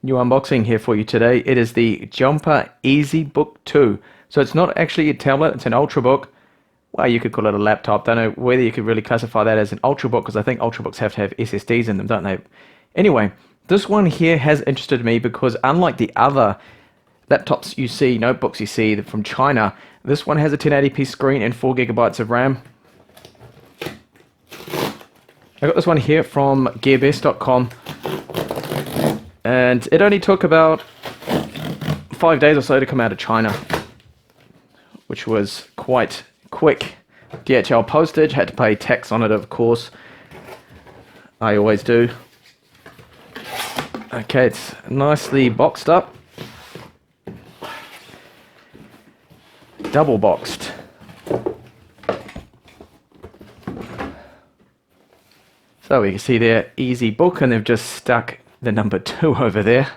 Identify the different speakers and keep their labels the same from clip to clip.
Speaker 1: New unboxing here for you today. It is the Jumper EZBook 2. So it's not actually a tablet, it's an Ultrabook. Well, you could call it a laptop. Don't know whether you could really classify that as an Ultrabook because I think Ultrabooks have to have SSDs in them, don't they? Anyway, this one here has interested me because unlike the other laptops you see, notebooks you see from China, this one has a 1080p screen and 4 gigabytes of RAM. I got this one here from gearbest.com. And it only took about 5 days or so to come out of China, which was quite quick. DHL postage, had to pay tax on it, of course. I always do. Okay, it's nicely boxed up. Double boxed. So we can see there, EZBook, and they've just stuck the number 2 over there,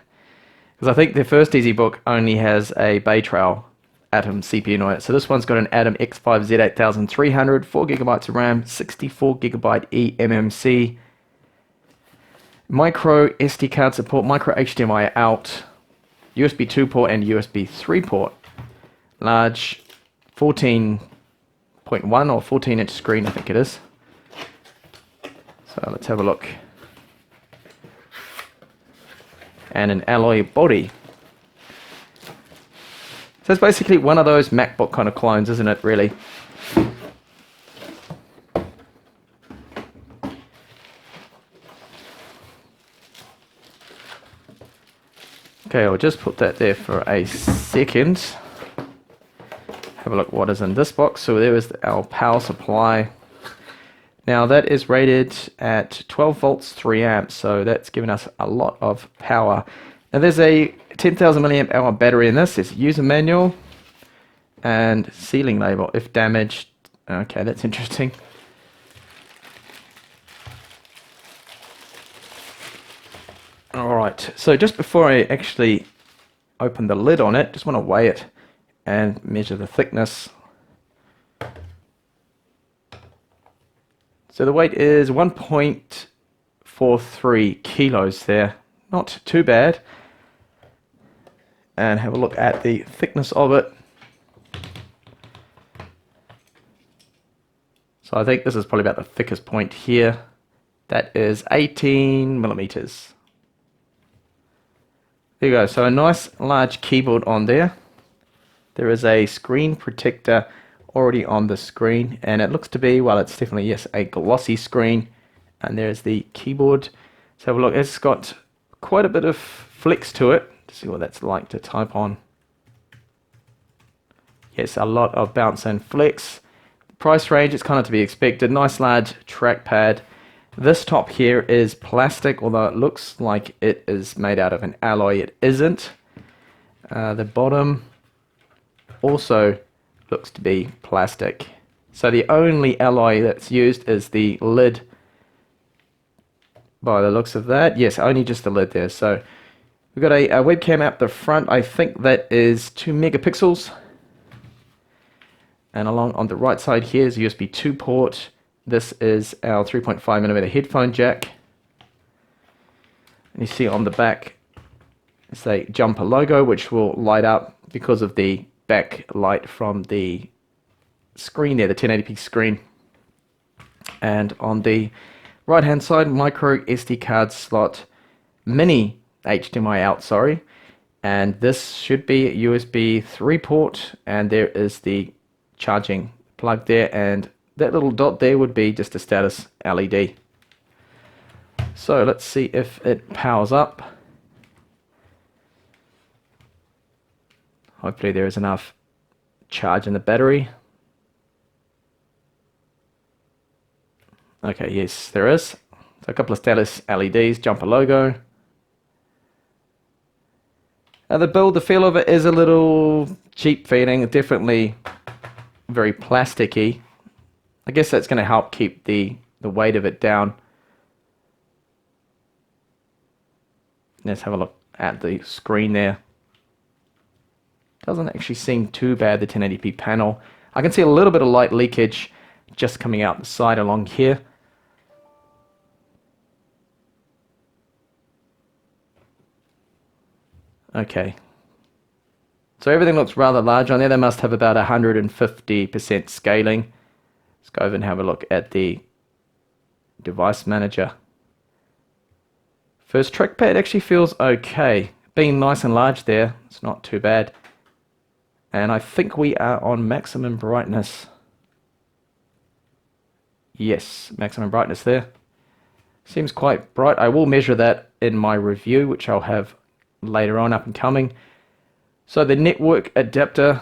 Speaker 1: because I think the first EZBook only has a Bay Trail Atom CPU on it. So this one's got an Atom X5Z8300, 4 gigabytes of RAM, 64 gigabyte eMMC, micro SD card support, micro HDMI out, USB 2 port and USB 3 port, large 14.1 or 14-inch screen, I think it is. So let's have a look. And an alloy body. So it's basically one of those MacBook kind of clones, isn't it, really? Okay, I'll just put that there for a second. Have a look what is in this box. So there is our power supply. Now that is rated at 12 volts, 3 amps, so that's given us a lot of power. Now there's a 10,000 milliamp hour battery in this. There's a user manual and sealing label if damaged. Okay, that's interesting. Alright, so just before I actually open the lid on it, just want to weigh it and measure the thickness. So the weight is 1.43 kilos there. Not too bad. And have a look at the thickness of it. So I think this is probably about the thickest point here. That is 18 millimeters. There you go. So a nice large keyboard on there. There is a screen protector already on the screen, and it looks to be, well, it's definitely, yes, a glossy screen. And there's the keyboard. So have a look. It's got quite a bit of flex to it. To see what that's like to type on. Yes, a lot of bounce and flex. The price range is kind of to be expected. Nice large trackpad. This top here is plastic, although it looks like it is made out of an alloy. It isn't. The bottom also looks to be plastic. So the only alloy that's used is the lid, by the looks of that. Yes, only just the lid there. So we've got a webcam at the front. I think that is 2 megapixels. And along on the right side here is a USB 2 port. This is our 3.5mm headphone jack. And you see on the back it's a Jumper logo, which will light up because of the backlight from the screen there, the 1080p screen. And on the right hand side, micro SD card slot, mini HDMI out, sorry. And this should be a USB 3 port, and there is the charging plug there, and that little dot there would be just a status LED. So let's see if it powers up. Hopefully there is enough charge in the battery. Okay, yes, there is. So a couple of status LEDs, Jumper logo. The build, the feel of it is a little cheap feeling, definitely very plasticky. I guess that's going to help keep the weight of it down. Let's have a look at the screen there. Doesn't actually seem too bad, the 1080p panel. I can see a little bit of light leakage just coming out the side along here. Okay. So everything looks rather large on there. They must have about 150% scaling. Let's go over and have a look at the device manager. First trackpad actually feels okay. Being nice and large there, it's not too bad. And I think we are on maximum brightness. Yes, maximum brightness there. Seems quite bright. I will measure that in my review, which I'll have later on up and coming. So the network adapter,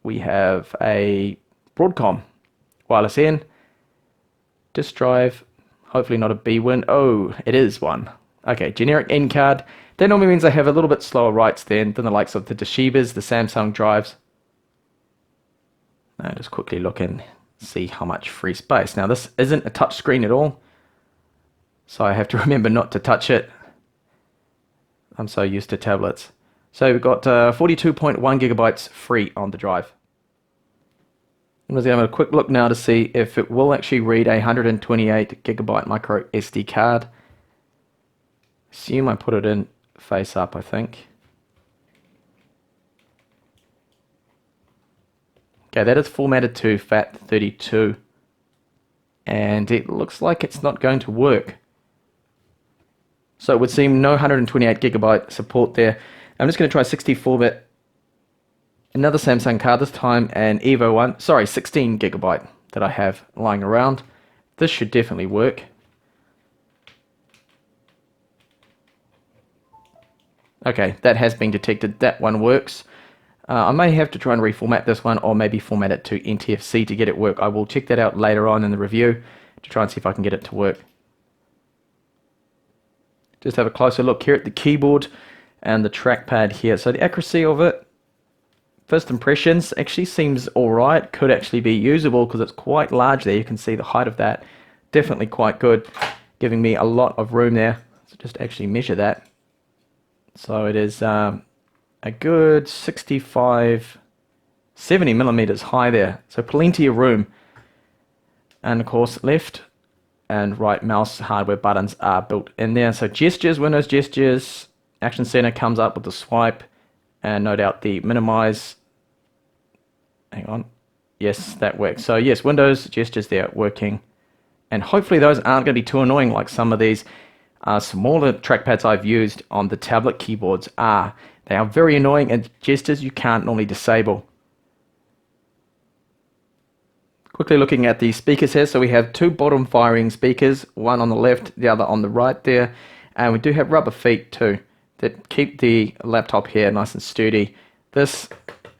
Speaker 1: we have a Broadcom wireless in, disk drive, hopefully not a B-Win. Oh, it is one. Okay, generic N card. That normally means they have a little bit slower writes than the likes of the Toshibas, the Samsung drives. Now just quickly look and see how much free space. Now this isn't a touch screen at all, so I have to remember not to touch it. I'm so used to tablets. So we've got 42.1 gigabytes free on the drive. I'm just going to have a quick look now to see if it will actually read a 128 gigabyte micro SD card. Assume I put it in face up, I think. Okay, that is formatted to FAT32. And it looks like it's not going to work. So it would seem no 128 gigabyte support there. I'm just going to try 64-bit. Another Samsung card this time, an Evo one. Sorry, 16 gigabyte that I have lying around. This should definitely work. Okay, that has been detected. That one works. I may have to try and reformat this one, or maybe format it to NTFC to get it work. I will check that out later on in the review to try and see if I can get it to work. Just have a closer look here at the keyboard and the trackpad here. So the accuracy of it, first impressions, actually seems alright. Could actually be usable because it's quite large there. You can see the height of that. Definitely quite good, giving me a lot of room there. So just actually measure that. So it is a good 65, 70 millimeters high there. So plenty of room. And of course, left and right mouse hardware buttons are built in there. So gestures, Windows gestures, Action Center comes up with the swipe, and no doubt the minimize. Hang on. Yes, that works. So yes, Windows gestures there working. And hopefully those aren't going to be too annoying like some of these smaller trackpads I've used on the tablet keyboards are. They are very annoying, and gestures you can't normally disable. Quickly looking at the speakers here, so we have two bottom firing speakers, one on the left, the other on the right there, and we do have rubber feet too that keep the laptop here nice and sturdy. This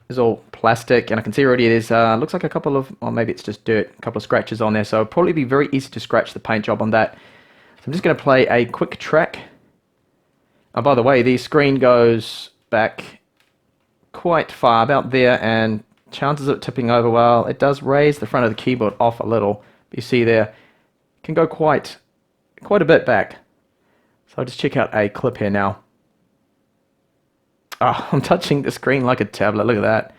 Speaker 1: is all plastic, and I can see already there's looks like a couple of, or maybe it's just dirt, a couple of scratches on there, so it'll probably be very easy to scratch the paint job on that. So I'm just going to play a quick track. Oh, by the way, the screen goes back quite far, about there, and chances of it tipping over, well, it does raise the front of the keyboard off a little. You see there, it can go quite a bit back. So I'll just check out a clip here now. Oh, I'm touching the screen like a tablet, look at that.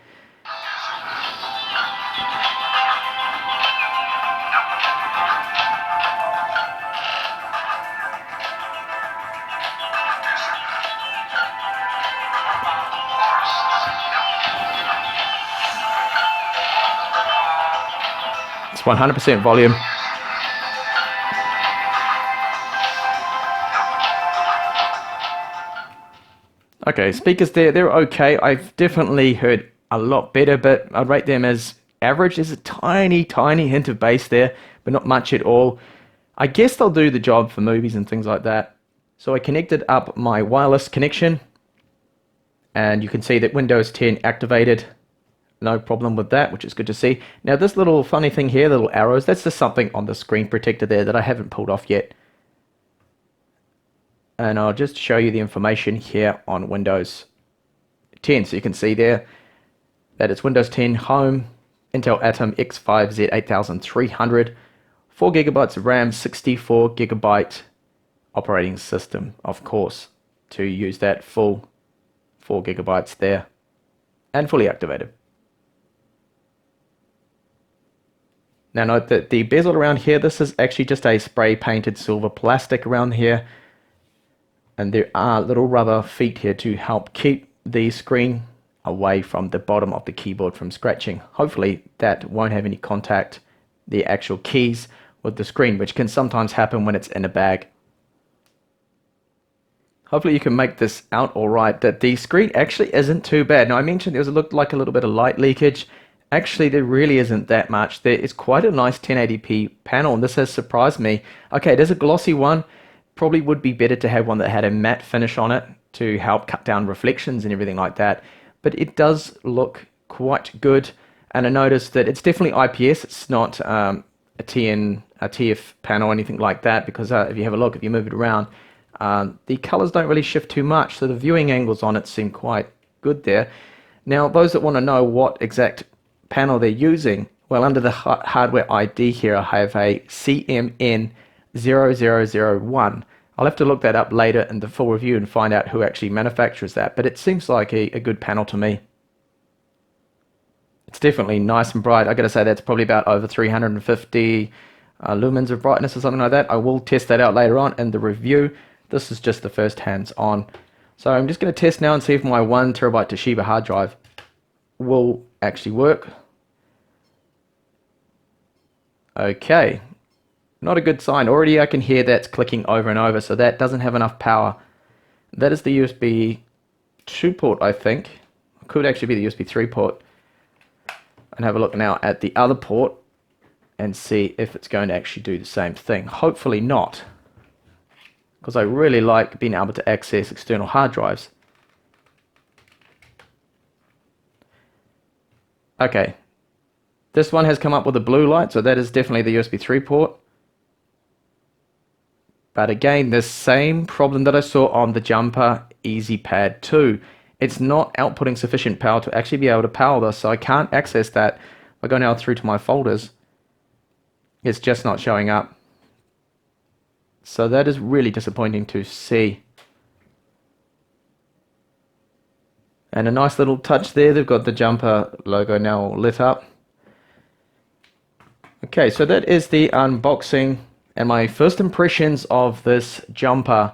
Speaker 1: It's 100% volume. Okay, speakers there, they're okay. I've definitely heard a lot better, but I'd rate them as average. There's a tiny, tiny hint of bass there, but not much at all. I guess they'll do the job for movies and things like that. So I connected up my wireless connection, and you can see that Windows 10 activated. No problem with that, which is good to see. Now this little funny thing here, little arrows, that's just something on the screen protector there that I haven't pulled off yet. And I'll just show you the information here on Windows 10. So you can see there that it's Windows 10 Home, Intel Atom X5Z 8300, 4 gigabytes of RAM, 64 gigabyte operating system, of course, to use that full 4 gigabytes there, and fully activated. Now note that the bezel around here, this is actually just a spray painted silver plastic around here. And there are little rubber feet here to help keep the screen away from the bottom of the keyboard from scratching. Hopefully that won't have any contact, the actual keys, with the screen, which can sometimes happen when it's in a bag. Hopefully you can make this out all right, that the screen actually isn't too bad. Now I mentioned there looked like a little bit of light leakage. Actually, there really isn't that much. There is quite a nice 1080p panel, and this has surprised me. Okay, there's a glossy one. Probably would be better to have one that had a matte finish on it to help cut down reflections and everything like that. But it does look quite good, and I noticed that it's definitely IPS. It's not a TF panel or anything like that, because if you have a look, if you move it around, the colors don't really shift too much, so the viewing angles on it seem quite good there. Now, those that want to know what exact panel they're using, well, under the hardware ID here, I have a CMN0001. I'll have to look that up later in the full review and find out who actually manufactures that, but it seems like a good panel to me. It's definitely nice and bright. I gotta say that's probably about over 350 lumens of brightness or something like that. I will test that out later on in the review. This is just the first hands-on. So I'm just going to test now and see if my 1TB Toshiba hard drive will actually work. Okay, not a good sign. Already I can hear that's clicking over and over, so that doesn't have enough power. That is the USB 2 port, I think. It could actually be the USB 3 port. And have a look now at the other port and see if it's going to actually do the same thing. Hopefully not, because I really like being able to access external hard drives. Okay, this one has come up with a blue light, so that is definitely the USB 3 port. But again, the same problem that I saw on the Jumper EZPad 2. It's not outputting sufficient power to actually be able to power this, so I can't access that. If I go now through to my folders, it's just not showing up. So that is really disappointing to see. And a nice little touch there, they've got the Jumper logo now lit up. Okay, so that is the unboxing and my first impressions of this Jumper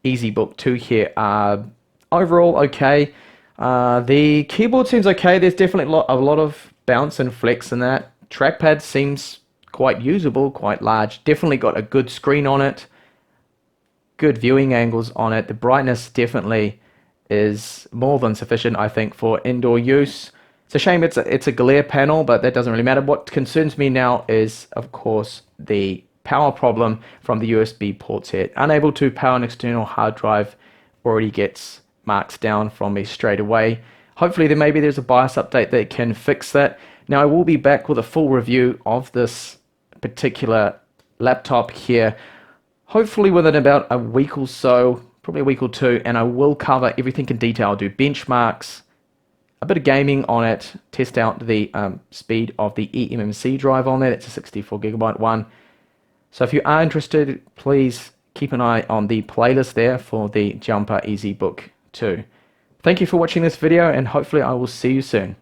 Speaker 1: EZBook 2 here are overall okay. The keyboard seems okay. There's definitely a lot of bounce and flex in that. Trackpad seems quite usable, quite large. Definitely got a good screen on it. Good viewing angles on it. The brightness definitely is more than sufficient, I think, for indoor use. It's a shame it's a glare panel, but that doesn't really matter. What concerns me now is, of course, the power problem from the USB ports here. Unable to power an external hard drive already gets marks down from me straight away. Hopefully maybe there's a BIOS update that can fix that. Now I will be back with a full review of this particular laptop here, hopefully within about a week or so, probably a week or two, and I will cover everything in detail. I'll do benchmarks, a bit of gaming on it, test out the speed of the eMMC drive on it. It's a 64GB one. So if you are interested, please keep an eye on the playlist there for the Jumper EZBook 2. Thank you for watching this video, and hopefully I will see you soon.